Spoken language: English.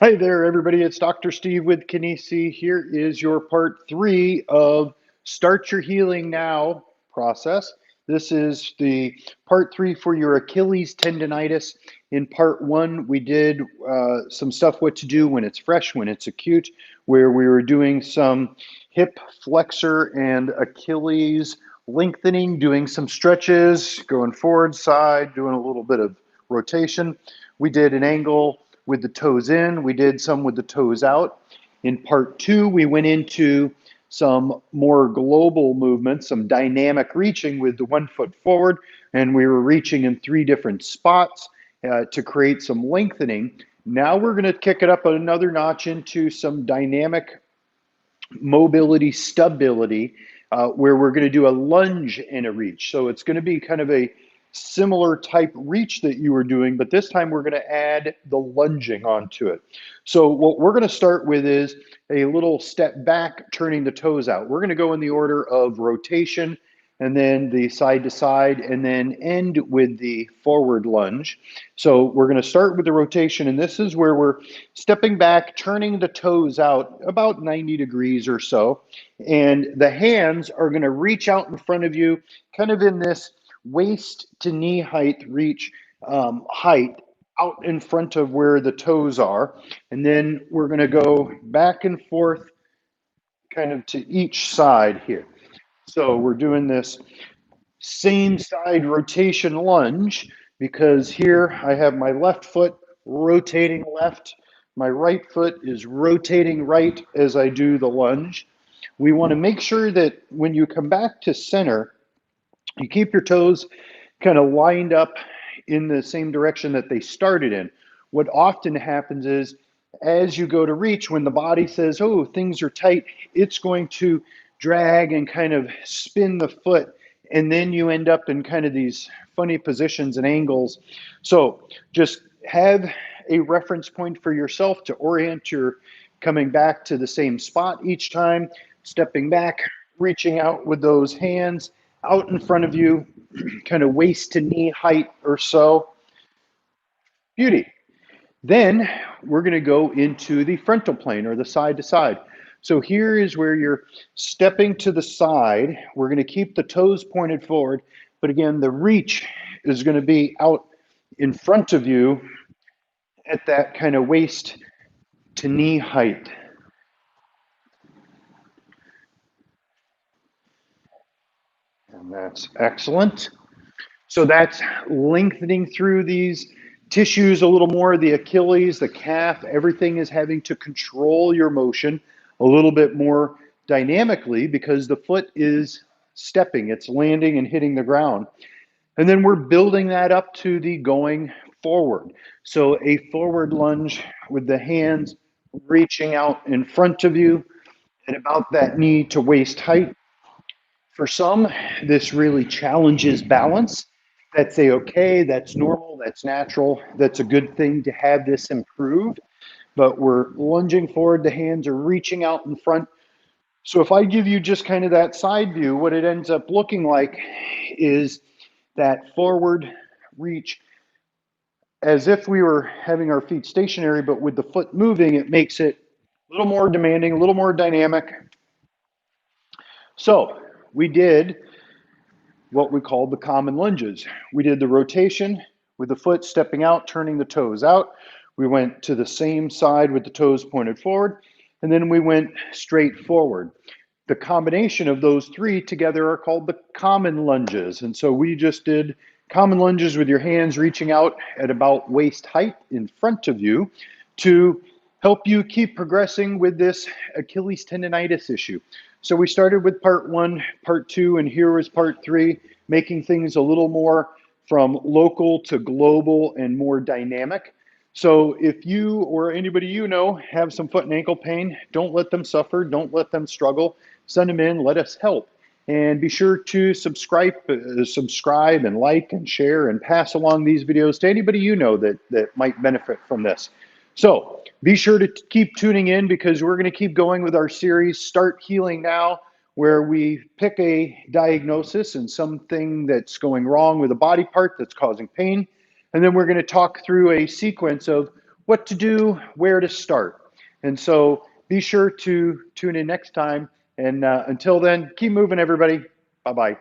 Hi there, everybody. It's Dr. Steve with Kinesi. Here is your part 3 of Start Your Healing Now process. This is the part 3 for your Achilles tendinitis. In part 1, we did some stuff what to do when it's fresh, when it's acute, where we were doing some hip flexor and Achilles lengthening, doing some stretches, going forward, side, doing a little bit of rotation. We did an angle with the toes in. We did some with the toes out. In part 2, we went into some more global movements, some dynamic reaching with the 1 foot forward, and we were reaching in 3 different spots to create some lengthening. Now we're going to kick it up another notch into some dynamic mobility, stability, where we're going to do a lunge and a reach. So it's going to be kind of a similar type reach that you were doing, but this time we're going to add the lunging onto it. So what we're going to start with is a little step back, turning the toes out. We're going to go in the order of rotation and then the side to side, and then end with the forward lunge. So we're going to start with the rotation, and this is where we're stepping back, turning the toes out about 90 degrees or so, and the hands are going to reach out in front of you, kind of in this waist to knee height reach, height out in front of where the toes are, and then we're going to go back and forth kind of to each side here. So we're doing this same side rotation lunge because here I have my left foot rotating left. My right foot is rotating right as I do the lunge. We want to make sure that when you come back to center, you keep your toes kind of lined up in the same direction that they started in. What often happens is as you go to reach, when the body says, oh, things are tight, it's going to drag and kind of spin the foot. And then you end up in kind of these funny positions and angles. So just have a reference point for yourself to orient your coming back to the same spot each time, stepping back, reaching out with those hands out in front of you, kind of waist to knee height or so. Beauty. Then we're going to go into the frontal plane or the side to side. So here is where you're stepping to the side. We're going to keep the toes pointed forward, but again, the reach is going to be out in front of you at that kind of waist to knee height. And that's excellent. So that's lengthening through these tissues a little more, the Achilles, the calf, everything is having to control your motion a little bit more dynamically because the foot is stepping, it's landing and hitting the ground. And then we're building that up to the going forward. So a forward lunge with the hands reaching out in front of you at about that knee to waist height. For some, this really challenges balance. That's a-okay, that's normal, that's natural, that's a good thing to have this improved. But we're lunging forward, the hands are reaching out in front. So if I give you just kind of that side view, what it ends up looking like is that forward reach as if we were having our feet stationary, but with the foot moving, it makes it a little more demanding, a little more dynamic. So we did what we called the common lunges. We did the rotation with the foot stepping out, turning the toes out. We went to the same side with the toes pointed forward, and then we went straight forward. The combination of those three together are called the common lunges. And so we just did common lunges with your hands reaching out at about waist height in front of you to help you keep progressing with this Achilles tendonitis issue. So we started with part 1, part 2, and here was part 3, making things a little more from local to global and more dynamic. So if you or anybody you know have some foot and ankle pain, don't let them suffer, don't let them struggle. Send them in, let us help. And be sure to subscribe and like and share and pass along these videos to anybody you know that might benefit from this. So be sure to keep tuning in because we're going to keep going with our series, Start Healing Now, where we pick a diagnosis and something that's going wrong with a body part that's causing pain. And then we're going to talk through a sequence of what to do, where to start. And so be sure to tune in next time. And until then, keep moving, everybody. Bye-bye.